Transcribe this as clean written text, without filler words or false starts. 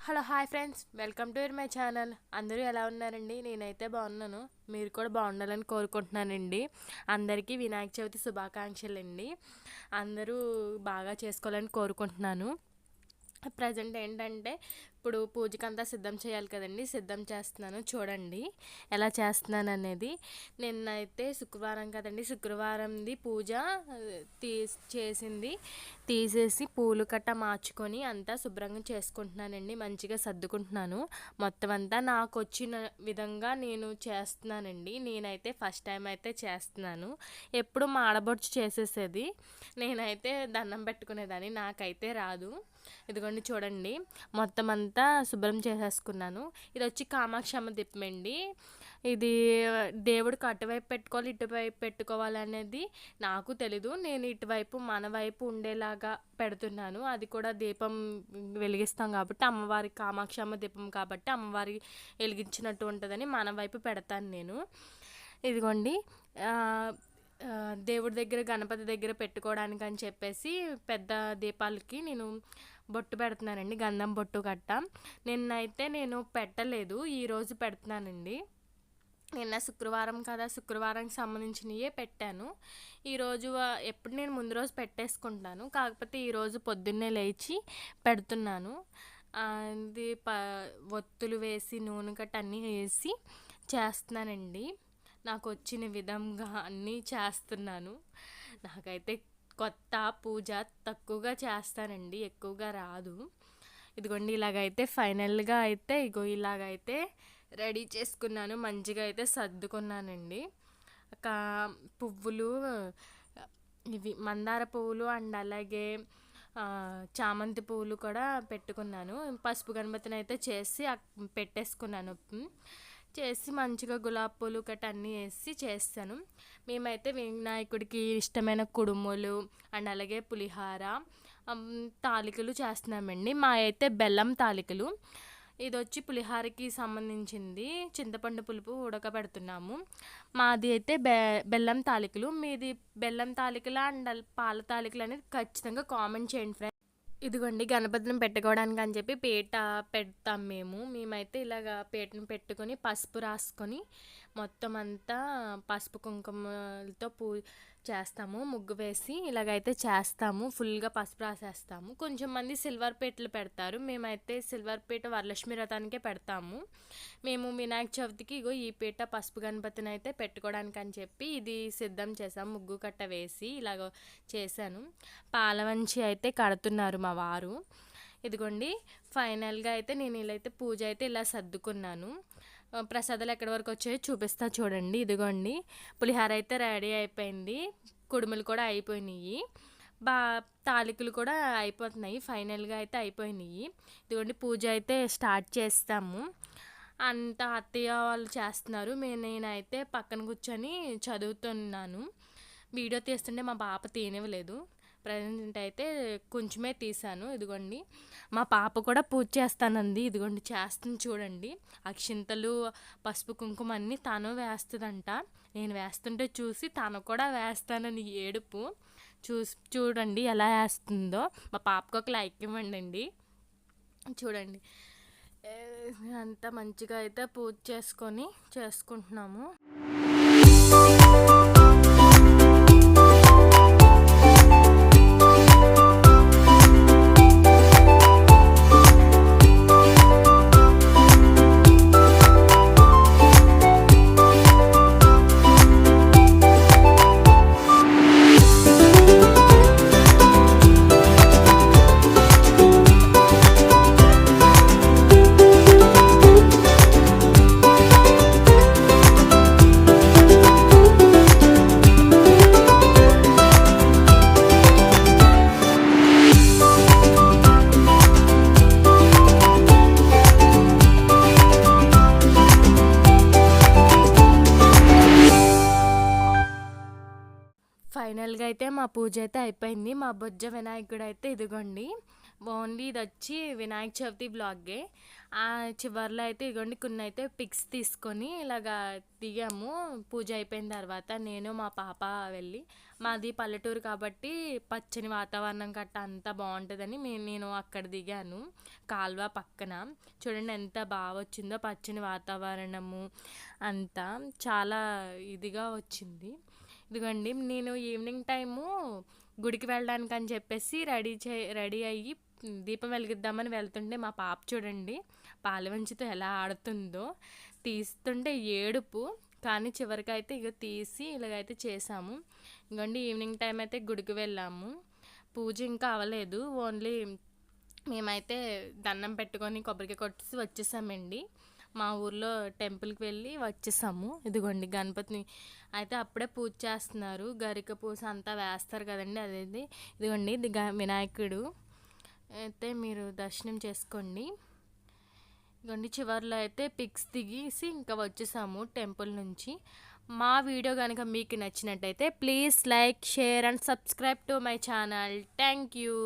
Hello hi friends, welcome to my channel. అందరూ ఎలా ఉన్నారండి? నేనైతే బాగున్నాను. మీరు కూడా బాగుండాలని కోరుకుంటున్నానండి. అందరికీ వినాయక చవితి శుభాకాంక్షలు అండి. అందరూ బాగా చేసుకోవాలని కోరుకుంటున్నాను. ప్రజెంట్ ఏంటంటే ఇప్పుడు పూజకంతా సిద్ధం చేయాలి కదండి, సిద్ధం చేస్తున్నాను. చూడండి ఎలా చేస్తున్నాను అనేది. నిన్నైతే శుక్రవారం కదండి, శుక్రవారంది పూజ చేసింది తీసేసి పూలు కట్ట మార్చుకొని అంతా శుభ్రంగా చేసుకుంటున్నానండి. మంచిగా సర్దుకుంటున్నాను. మొత్తం అంతా నాకు వచ్చిన విధంగా నేను చేస్తున్నానండి. నేనైతే ఫస్ట్ టైం అయితే చేస్తున్నాను. ఎప్పుడు మా ఆడబొడుచు చేసేసేది, నేనైతే దండం పెట్టుకునేదాన్ని. నాకైతే రాదు. ఇదిగోండి చూడండి, మొత్తం అంతా శుభ్రం చేసేసుకున్నాను. ఇది వచ్చి కామాక్షమ్మ దీపం అండి. ఇది దేవుడికి అటువైపు పెట్టుకోవాలి, ఇటువైపు పెట్టుకోవాలి అనేది నాకు తెలీదు. నేను ఇటువైపు మన వైపు ఉండేలాగా పెడుతున్నాను. అది కూడా దీపం వెలిగిస్తాం కాబట్టి, అమ్మవారి కామాక్షమ్మ దీపం కాబట్టి అమ్మవారి వెలిగించినట్టు ఉంటుందని మన వైపు పెడతాను నేను. ఇదిగోండి దేవుడి దగ్గర, గణపతి దగ్గర పెట్టుకోవడానికి అని చెప్పేసి పెద్ద దీపాలకి నేను బొట్టు పెడుతున్నానండి, గంధం బొట్టు గట్ట. నిన్నైతే నేను పెట్టలేదు, ఈరోజు పెడుతున్నానండి. నిన్న శుక్రవారం కదా, శుక్రవారానికి సంబంధించినవే పెట్టాను. ఈరోజు ఎప్పుడు నేను ముందు రోజు పెట్టేసుకుంటాను, కాకపోతే ఈరోజు పొద్దున్నే లేచి పెడుతున్నాను. ఇది ఒత్తులు వేసి నూనె కట్ట అన్నీ వేసి చేస్తున్నానండి. నాకు వచ్చిన విధంగా అన్నీ చేస్తున్నాను. నాకైతే కొత్త పూజ తక్కువగా చేస్తానండి, ఎక్కువగా రాదు. ఇదిగోండి ఇలాగైతే ఫైనల్గా అయితే ఇలాగైతే రెడీ చేసుకున్నాను. మంచిగా అయితే సర్దుకున్నానండి. పువ్వులు ఇవి మందార పువ్వులు అండ్ అలాగే చామంతి పువ్వులు కూడా పెట్టుకున్నాను. పసుపు గణపతిని అయితే చేసి పెట్టేసుకున్నాను. చేసి మంచిగా గులాబీ పూలు కట్ట అన్నీ వేసి చేస్తాను. మేమైతే వినాయకుడికి ఇష్టమైన కుడుములు అండ్ అలాగే పులిహార, తాలికలు చేస్తున్నామండి. మా అయితే బెల్లం తాలికలు. ఇది వచ్చి పులిహారకి సంబంధించింది. చింతపండు పులుపు ఉడకబెడుతున్నాము. మాది అయితే బెల్లం తాలికలు. మీది బెల్లం తాలికలు అండ్ పాల తాలికలు అనేది ఖచ్చితంగా కామెంట్ చేయండి ఫ్రెండ్స్. ఇదిగోండి గణపతిని పెట్టుకోవడానికి అని చెప్పి పీట పెడతాం మేమైతే ఇలాగ పీటను పెట్టుకొని పసుపు రాసుకొని మొత్తం అంతా పసుపు కుంకుమలతో చేస్తాము. ముగ్గు వేసి ఇలాగైతే చేస్తాము. ఫుల్గా పసుపు రాసేస్తాము. కొంచెం మంది సిల్వర్ పీటలు పెడతారు. మేమైతే సిల్వర్ పీట వరలక్ష్మి వ్రతానికే పెడతాము. మేము వినాయక చవితికి ఈ పీట పసుపు గణపతిని అయితే పెట్టుకోవడానికి అని చెప్పి ఇది సిద్ధం చేసాం. ముగ్గు కట్ట వేసి ఇలాగ చేశాను. పాలవంచి అయితే కడుతున్నారు మా వారు. ఇదిగోండి ఫైనల్గా అయితే నేను ఇలా అయితే పూజ అయితే ఇలా సర్దుకున్నాను. ప్రసాదాలు ఎక్కడి వరకు వచ్చాయో చూపిస్తా చూడండి. ఇదిగోండి పులిహార అయితే రెడీ అయిపోయింది. కుడుములు కూడా అయిపోయినాయి. తాలికలు కూడా అయిపోతున్నాయి. ఫైనల్గా అయితే అయిపోయినాయి. ఇదిగోండి పూజ అయితే స్టార్ట్ చేస్తాము. అంతా అత్తయ్య వాళ్ళు చేస్తున్నారు. నేనైతే పక్కన కూర్చొని చదువుతున్నాను. వీడియో తీస్తుంటే మా పాప తీయనివ్వలేదు. ప్రజెంట్ అయితే కొంచెమే తీసాను. ఇదిగోండి మా పాప కూడా పూజ చేస్తానంది. ఇదిగోండి చేస్తుంది చూడండి. అక్షింతలు పసుపు కుంకుమ అన్నీ తను వేస్తుందంట. నేను వేస్తుంటే చూసి తను కూడా వేస్తానని ఏడుపు. చూడండి ఎలా వేస్తుందో. మా పాపకు ఒక లైక్ ఇవ్వండి. చూడండి అంతా మంచిగా అయితే పూజ చేసుకుంటున్నాము. ఫైనల్గా అయితే మా పూజ అయితే అయిపోయింది. మా బొజ్జ వినాయకుడు అయితే ఇదిగోండి ఓన్లీ ఇది వచ్చి వినాయక చవితి బ్లాగే. చివర్లో అయితే ఇదిగోండి కొన్ని అయితే పిక్స్ తీసుకొని ఇలాగా దిగాము. పూజ అయిపోయిన తర్వాత నేను మా పాప వెళ్ళి, మాది పల్లెటూరు కాబట్టి పచ్చని వాతావరణం గట్ట అంతా బాగుంటుందని నేను అక్కడ దిగాను కాల్వ పక్కన. చూడండి ఎంత బాగా వచ్చిందో పచ్చని వాతావరణము అంతా చాలా ఇదిగా వచ్చింది. ఇదిగోండి నేను ఈవినింగ్ టైము గుడికి వెళ్ళడానికి అని చెప్పేసి రెడీ అయ్యి దీపం వెలిగిద్దామని వెళ్తుంటే మా పాప చూడండి పాలవంచితో ఎలా ఆడుతుందో, తీస్తుంటే ఏడుపు. కానీ చివరికైతే ఇక తీసి ఇలాగైతే చేసాము. ఇంకోండి ఈవినింగ్ టైం అయితే గుడికి వెళ్ళాము. పూజ ఇంకా అవ్వలేదు, ఓన్లీ మేమైతే దండం పెట్టుకొని కొబ్బరికాయ కొట్టేసి వచ్చేసామండి. మా ఊర్లో టెంపుల్కి వెళ్ళి వచ్చేసాము. ఇదిగోండి గణపతిని అయితే అప్పుడే పూజ చేస్తున్నారు, గరిక పూస అంతా వేస్తారు కదండి అదేది. ఇదిగోండి ఇది వినాయకుడు అయితే మీరు దర్శనం చేసుకోండి. ఇదిగోండి చివర్లో అయితే పిక్స్ దిగేసి ఇంకా వచ్చేసాము టెంపుల్ నుంచి. మా వీడియో కనుక మీకు నచ్చినట్టయితే please like, share and subscribe to my channel. Thank you.